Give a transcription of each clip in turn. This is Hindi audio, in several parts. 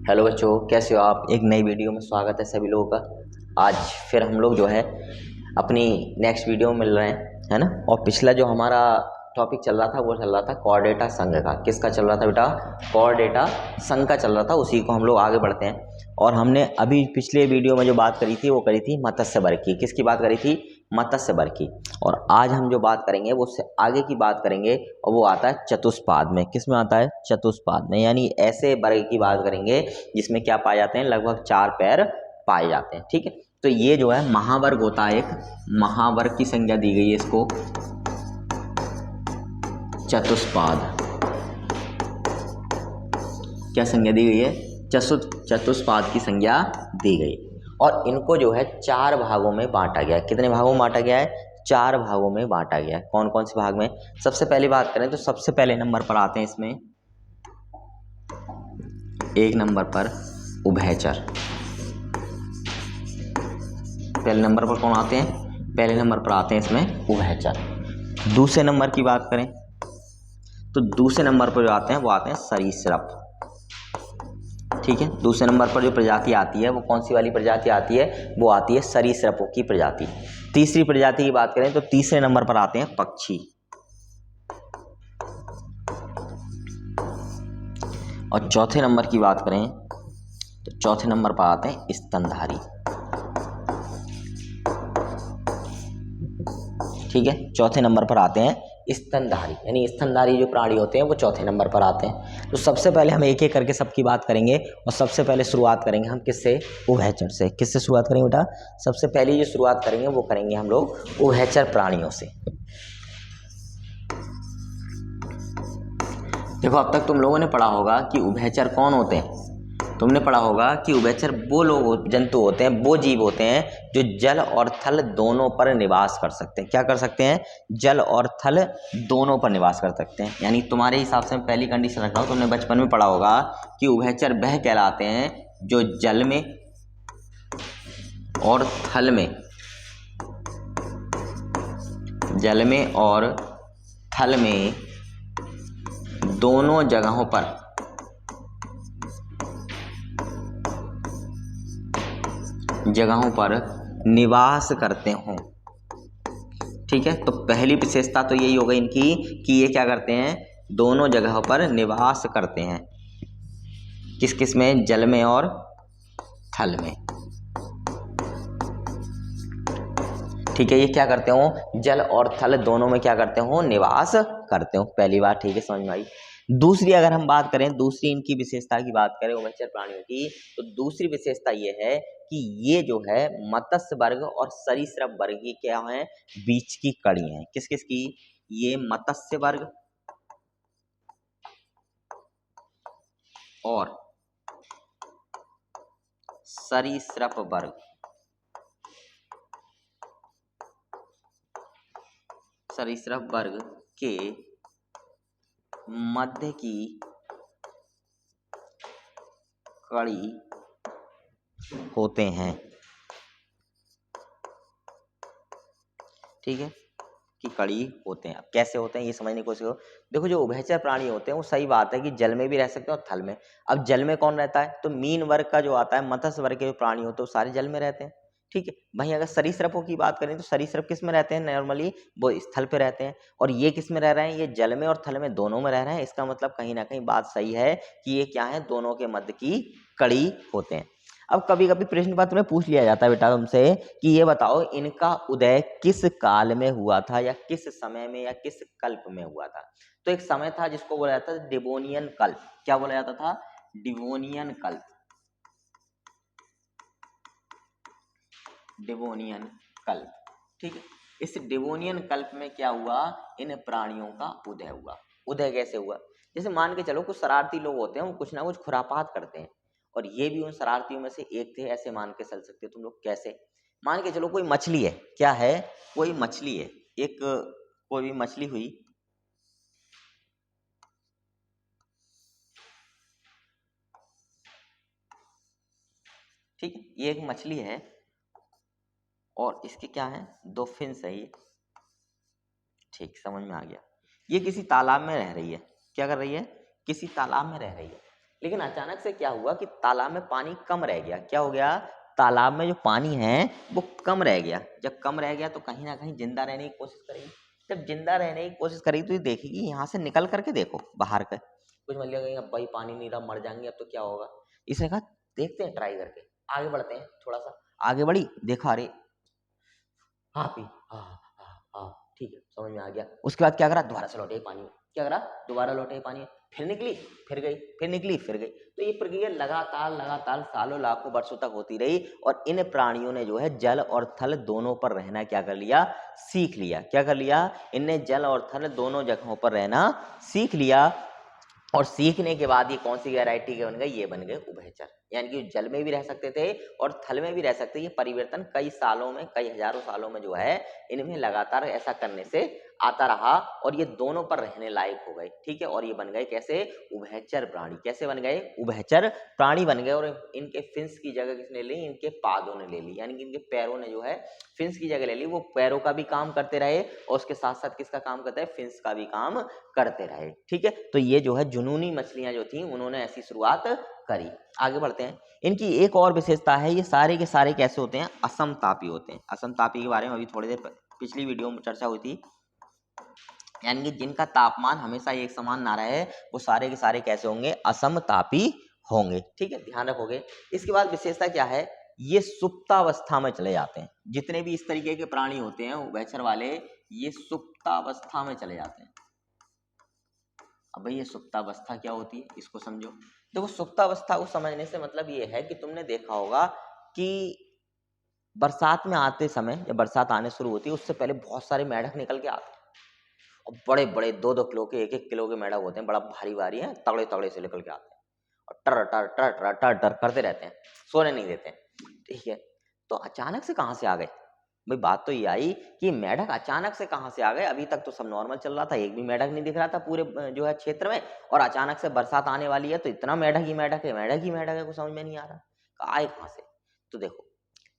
हेलो बच्चों, कैसे हो आप। एक नई वीडियो में स्वागत है सभी लोगों का। आज फिर हम लोग जो है अपनी नेक्स्ट वीडियो में मिल रहे हैं, है ना। और पिछला जो हमारा टॉपिक चल रहा था वो चल रहा था कोऑर्डिनेटा संघ का। किसका चल रहा था बेटा? कोऑर्डिनेटा संघ का चल रहा था। उसी को हम लोग आगे बढ़ते हैं। और हमने अभी पिछले वीडियो में जो बात करी थी वो करी थी मत्स्य वर्ग की। किसकी बात करी थी? मत्स्य वर्ग की। और आज हम जो बात करेंगे वो उससे आगे की बात करेंगे, और वो आता है चतुष्पाद में। किस में आता है? चतुष्पाद में। यानी ऐसे वर्ग की बात करेंगे जिसमें क्या पाए जाते हैं? लगभग 4 पैर पाए जाते हैं। ठीक है, तो ये जो है महावर्ग होता है। एक महावर्ग की संज्ञा दी गई है इसको चतुष्पाद। क्या संज्ञा दी गई है? चतुष्पाद की संज्ञा दी गई। और इनको जो है 4 भागों में बांटा गया है। कितने भागों में बांटा गया है? 4 भागों में बांटा गया है। कौन कौन से भाग में? सबसे पहली बात करें तो सबसे पहले नंबर पर आते हैं इसमें, एक नंबर पर उभयचर। पहले नंबर पर कौन आते हैं? पहले नंबर पर आते हैं इसमें उभयचर। दूसरे नंबर की बात करें तो दूसरे नंबर पर जो आते हैं वो आते हैं सरीसृप। ठीक है, दूसरे नंबर पर जो प्रजाति आती है वो कौन सी वाली प्रजाति आती है? वो आती है सरीसृपों की प्रजाति। तीसरी प्रजाति की बात करें तो तीसरे नंबर पर आते हैं पक्षी। और चौथे नंबर की बात करें तो चौथे नंबर पर आते हैं स्तनधारी। ठीक है, चौथे नंबर पर आते हैं स्तनधारी। यानी स्तनधारी जो प्राणी होते हैं वो चौथे नंबर पर आते हैं। तो सबसे पहले हम एक एक करके सबकी बात करेंगे। और सबसे पहले शुरुआत करेंगे हम किससे? उभयचर से। किससे शुरुआत करेंगे बेटा? सबसे पहले जो शुरुआत करेंगे वो करेंगे हम लोग उभयचर प्राणियों से। देखो, अब तक तुम लोगों ने पढ़ा होगा कि उभयचर कौन होते हैं। तुमने पढ़ा होगा कि उभयचर वो लोग जंतु होते हैं, वो जीव होते हैं जो जल और थल दोनों पर निवास कर सकते हैं। क्या कर सकते हैं? जल और थल दोनों पर निवास कर सकते हैं। यानी तुम्हारे हिसाब से मैं पहली कंडीशन रख रहा हूँ, तुमने बचपन में पढ़ा होगा कि उभयचर वह कहलाते हैं जो जल में और थल में, जल में और थल में दोनों जगहों पर निवास करते हों। ठीक है, तो पहली विशेषता तो यही हो गई इनकी कि ये क्या करते हैं? दोनों जगहों पर निवास करते हैं। किस किस में? जल में और थल में। ठीक है, ये क्या करते हो? जल और थल दोनों में क्या करते हो? निवास करते हो। पहली बात ठीक है, समझ में आई। दूसरी अगर हम बात करें, दूसरी इनकी विशेषता की बात करें उभयचर प्राणियों की, तो दूसरी विशेषता ये है कि ये जो है मत्स्य वर्ग और सरीसृप वर्ग की क्या है? बीच की कड़ी है। किस किस की? ये मत्स्य वर्ग और सरीसृप वर्ग, सरीसृप वर्ग के मध्य की कड़ी होते हैं। ठीक है, की कड़ी होते हैं। अब कैसे होते हैं ये समझने की कोशिश करो। देखो, जो उभयचर प्राणी होते हैं वो सही बात है कि जल में भी रह सकते हैं और थल में। अब जल में कौन रहता है? तो मीन वर्ग का जो आता है, मत्स्य वर्ग के जो प्राणी होते हैं वो सारे जल में रहते हैं। ठीक है, वहीं अगर सरीसृपों की बात करें तो सरीसृप किस में रहते हैं? नॉर्मली वो स्थल पे रहते हैं। और ये किस में रह रहे हैं? ये जल में और थल में दोनों में रह रहे हैं। इसका मतलब कहीं ना कहीं बात सही है कि ये क्या है? दोनों के मध्य की कड़ी होते हैं। अब कभी कभी प्रश्न पत्र में पूछ लिया जाता है बेटा तुमसे कि ये बताओ इनका उदय किस काल में हुआ था, या किस समय में, या किस कल्प में हुआ था। तो एक समय था जिसको बोला जाता था डिवोनियन कल्प। क्या बोला जाता था? डिवोनियन कल्प। डिवोनियन कल्प। ठीक है, इस डिवोनियन कल्प में क्या हुआ? इन प्राणियों का उदय हुआ। उदय कैसे हुआ? जैसे मान के चलो कुछ शरारती लोग होते हैं, वो कुछ ना कुछ खुरापात करते हैं, और ये भी उन शरारतियों में से एक थे। ऐसे मान के चल सकते हो तुम लोग। कैसे? मान के चलो कोई मछली है। क्या है? कोई मछली है, एक कोई भी मछली हुई। ठीक है, ये एक मछली है और इसके क्या है? 2 फिन्स है ये। ठीक, समझ में आ गया। ये किसी तालाब में रह रही है। क्या कर रही है? किसी तालाब में रह रही है। लेकिन अचानक से क्या हुआ कि तालाब में पानी कम रह गया। क्या हो गया? तालाब में जो पानी है वो कम रह गया। जब कम रह गया तो कहीं ना कहीं जिंदा रहने की कोशिश करेगी। जब जिंदा रहने की कोशिश करेगी तो ये देखेगी, यहाँ से निकल करके देखो बाहर का, कुछ मतलब कहीं अब भाई पानी नहीं रहा, मर जाएंगे अब तो क्या होगा। इसने कहा देखते हैं, ट्राई करके आगे बढ़ते हैं। थोड़ा सा आगे बढ़ी, देखा अरे हाँ पी, हाँ हाँ हाँ हाँ, ठीक है समझ में आ गया। उसके बाद क्या करा? दोबारा से लौटे पानी में। क्या करा? दोबारा लौटे पानी में, फिर निकली, फिर गई, फिर निकली, फिर गई। तो ये प्रक्रिया लगातार लगातार सालों लाखों वर्षों तक होती रही और इन प्राणियों ने जो है जल और थल दोनों पर रहना क्या कर लिया? सीख लिया। क्या कर लिया? इनने जल और थल दोनों जगहों पर रहना सीख लिया। और सीखने के बाद ये कौन सी वैरायटी के बन गए? ये बन गए उभयचर, यानी कि जल में भी रह सकते थे और थल में भी रह सकते। ये परिवर्तन कई सालों में, कई हजारों सालों में जो है इनमें लगातार ऐसा करने से आता रहा और ये दोनों पर रहने लायक हो गए। ठीक है, और ये बन गए कैसे? उभयचर प्राणी। कैसे बन गए? उभयचर प्राणी बन गए। और इनके फिंस की जगह किसने ली? इनके पादों ने ले ली, यानी कि इनके पैरों ने जो है फिंस की जगह ले ली। वो पैरों का भी काम करते रहे और उसके साथ साथ किसका काम करते हैं? फिंस का भी काम करते रहे। ठीक है, तो ये जो है जुनूनी मछलियां जो थी उन्होंने ऐसी शुरुआत करी। आगे बढ़ते हैं। इनकी एक और विशेषता है, ये सारे के सारे कैसे होते हैं? असमतापी होते हैं। असमतापी के बारे में अभी थोड़ी देर पिछली वीडियो में चर्चा हुई थी, यानी कि जिनका तापमान हमेशा एक समान ना रहे वो सारे के सारे कैसे होंगे? असमतापी होंगे। ठीक है, ध्यान रखोगे। इसके बाद विशेषता क्या है? ये सुप्तावस्था में चले जाते हैं। जितने भी इस तरीके के प्राणी होते हैं उभयचर वाले, ये सुप्तावस्था में चले जाते हैं। अब भाई ये सुप्तावस्था क्या होती है इसको समझो। देखो सुप्तावस्था को समझने से मतलब ये है कि तुमने देखा होगा कि बरसात में आते समय, जब बरसात आने शुरू होती है उससे पहले बहुत सारे मेंढक निकल के आते हैं और बड़े बड़े 2-2 किलो के, 1-1 किलो के मेंढक होते हैं, बड़ा भारी भारी हैं, तगड़े तगड़े से निकल के आते हैं और टर टर टर टर टर टर करते रहते हैं, सोने नहीं देते हैं। ठीक है, तो अचानक से कहाँ से आ गए? भाई बात तो ये आई कि मेंढक अचानक से कहाँ से आ गए। अभी तक तो सब नॉर्मल चल रहा था, एक भी मेंढक नहीं दिख रहा था पूरे जो है क्षेत्र में, और अचानक से बरसात आने वाली है तो इतना मेंढक ही मेंढक है, मेंढक ही मेंढक है, कुछ समझ में नहीं आ रहा आए कहाँ से। तो देखो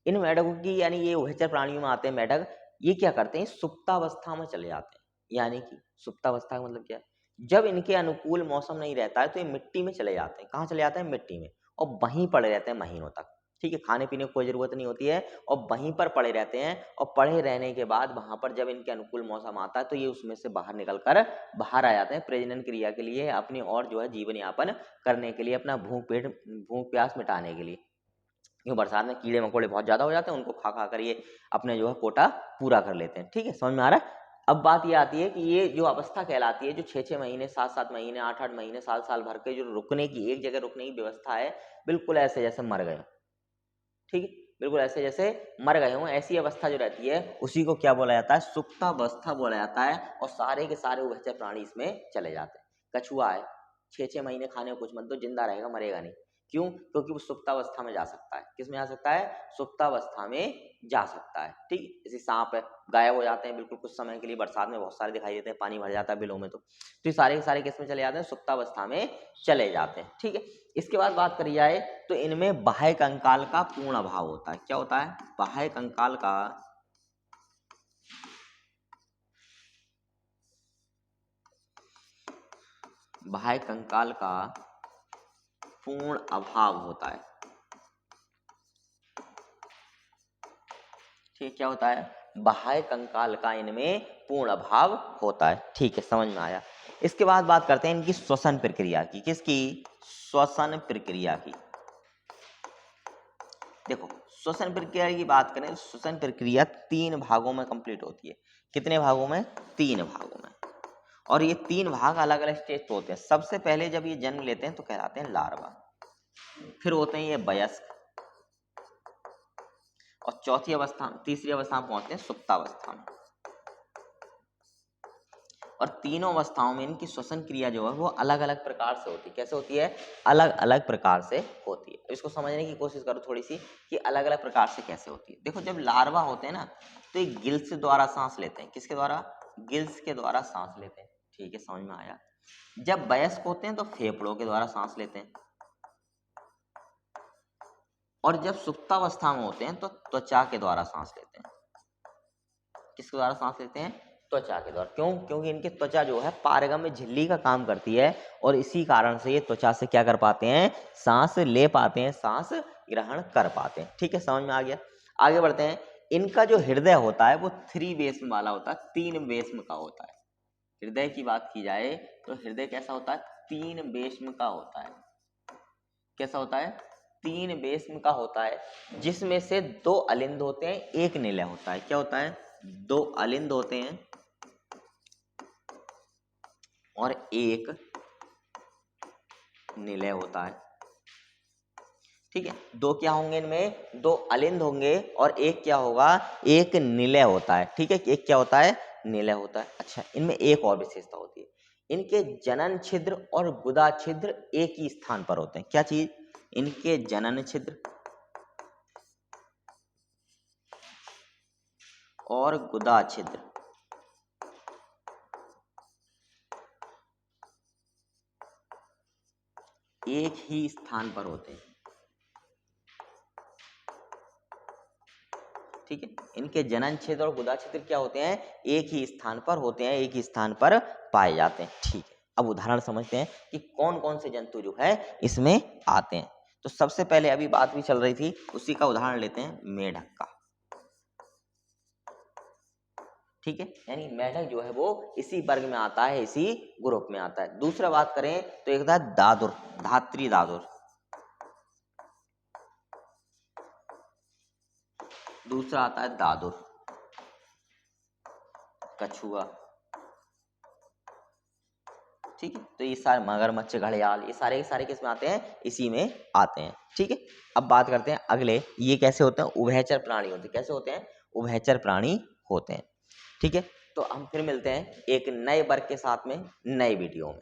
इन मेंढकों की, यानी ये उभयचर प्राणियों में आते हैं मेंढक, ये क्या करते हैं? सुप्तावस्था में चले जाते हैं। यानी कि सुप्तावस्था का मतलब क्या है? जब इनके अनुकूल मौसम नहीं रहता है तो ये मिट्टी में चले जाते हैं। कहाँ चले जाते हैं? मिट्टी में, और वहीं पड़े रहते हैं महीनों तक। ठीक है, खाने पीने की कोई जरूरत नहीं होती है और वहीं पर पड़े रहते हैं। और पड़े रहने के बाद वहां पर जब इनके अनुकूल मौसम आता है तो ये उसमें से बाहर निकल कर बाहर आ जाते हैं प्रजनन क्रिया के लिए, अपनी और जो है जीवन यापन करने के लिए, अपना भूख प्यास मिटाने के लिए। क्यों? बरसात में कीड़े मकोड़े बहुत ज्यादा हो जाते हैं, उनको खा खा कर ये अपने जो है कोटा पूरा कर लेते हैं। ठीक है, समझ में आ रहा है? अब बात ये आती है कि ये जो अवस्था कहलाती है, जो 6-6 महीने, 7-7 महीने, 8-8 महीने, साल-साल भर के जो रुकने की, एक जगह रुकने की व्यवस्था है, बिल्कुल ऐसे जैसे मर गए। ठीक है, बिल्कुल ऐसे जैसे मर गए हों, ऐसी अवस्था जो रहती है उसी को क्या बोला जाता है? सुप्तावस्था बोला जाता है। और सारे के सारे उभयचर प्राणी इसमें चले जाते हैं। कछुआ है, 6-6 महीने खाने को कुछ मत दो, जिंदा रहेगा, मरेगा नहीं। क्यों? क्योंकि वो सुप्तावस्था में जा सकता है। किस में जा सकता है? सुप्तावस्था में जा सकता है। ठीक, जैसे सांप है, गायब हो जाते हैं बिल्कुल कुछ समय के लिए, बरसात में बहुत सारे दिखाई देते हैं, पानी भर जाता है बिलों में, तो ये सारे के सारे किस में चले जाते हैं? सुप्तावस्था में चले जाते हैं। ठीक है, इसके बाद बात करी जाए तो इनमें बाह्य कंकाल का पूर्ण अभाव होता है। क्या होता है? बाह्य कंकाल का बाह्य कंकाल का पूर्ण अभाव होता है। ठीक, क्या होता है? बाह्य कंकाल का इनमें पूर्ण अभाव होता है। ठीक है, समझ में आया। इसके बाद बात करते हैं इनकी श्वसन प्रक्रिया की। किसकी? श्वसन प्रक्रिया की। देखो श्वसन प्रक्रिया की बात करें तो श्वसन प्रक्रिया 3 भागों में कंप्लीट होती है। कितने भागों में? 3 भागों में। और ये 3 भाग अलग अलग स्टेज पे होते हैं। सबसे पहले जब ये जन्म लेते हैं तो कहलाते हैं लार्वा, फिर होते हैं ये वयस्क, और चौथी अवस्था, तीसरी अवस्था में पहुंचते हैं सुप्तावस्था में। और तीनों अवस्थाओं में इनकी श्वसन क्रिया जो है वो अलग अलग प्रकार से होती है। कैसे होती है? अलग अलग प्रकार से होती है। इसको समझने की कोशिश करो थोड़ी सी कि अलग अलग प्रकार से कैसे होती है। देखो जब लार्वा होते हैं ना तो ये गिल्स द्वारा सांस लेते हैं। किसके द्वारा? गिल्स के द्वारा सांस लेते हैं। ठीक है, समझ में आया। जब वयस्क होते हैं तो फेफड़ों के द्वारा सांस लेते हैं। और जब सुप्तावस्था में होते हैं तो त्वचा के द्वारा सांस लेते हैं। किसके द्वारा सांस लेते हैं? त्वचा के द्वारा। क्यों? क्योंकि इनकी त्वचा जो है पारगम्य झिल्ली का काम करती है और इसी कारण से ये त्वचा से क्या कर पाते हैं, सांस ले पाते हैं, सांस ग्रहण कर पाते हैं। ठीक है, समझ में आ गया। आगे बढ़ते हैं। इनका जो हृदय होता है वो 3 बेस्म वाला होता है, 3 बेस्म का होता है। हृदय की बात की जाए तो हृदय कैसा होता है, 3 बेस्म का होता है। कैसा होता है, 3 बेस्म का होता है, जिसमें से 2 अलिंद होते हैं, 1 निलय होता है। क्या होता है, 2 अलिंद होते हैं और 1 निलय होता है। ठीक है, 2 क्या होंगे इनमें, 2 अलिंद होंगे और 1 क्या होगा, 1 निलय होता है। ठीक है, 1 क्या होता है, निलय होता है। अच्छा, इनमें एक और विशेषता होती है, इनके जनन छिद्र और गुदा छिद्र एक ही स्थान पर होते हैं। क्या चीज, इनके जनन छिद्र और गुदा छिद्र एक ही स्थान पर होते हैं। ठीक है, इनके जनन छिद्र और गुदा छिद्र क्या होते हैं, एक ही स्थान पर होते हैं, एक ही स्थान पर पाए जाते हैं। ठीक है, अब उदाहरण समझते हैं कि कौन कौन से जंतु जो है इसमें आते हैं। तो सबसे पहले अभी बात भी चल रही थी, उसी का उदाहरण लेते हैं, मेढक का। ठीक है, यानी मेढक जो है वो इसी वर्ग में आता है, इसी ग्रुप में आता है। दूसरा बात करें तो एक था दादुर, धात्री दादुर। दूसरा आता है दादुर, कछुआ। ठीक है, तो ये सारे मगरमच्छ, घड़ियाल, ये सारे के सारे किस में आते हैं, इसी में आते हैं। ठीक है, अब बात करते हैं अगले, ये कैसे होते हैं, उभयचर प्राणी होते हैं। कैसे होते हैं, उभयचर प्राणी होते हैं। ठीक है, तो हम फिर मिलते हैं एक नए वर्ग के साथ में नए वीडियो में।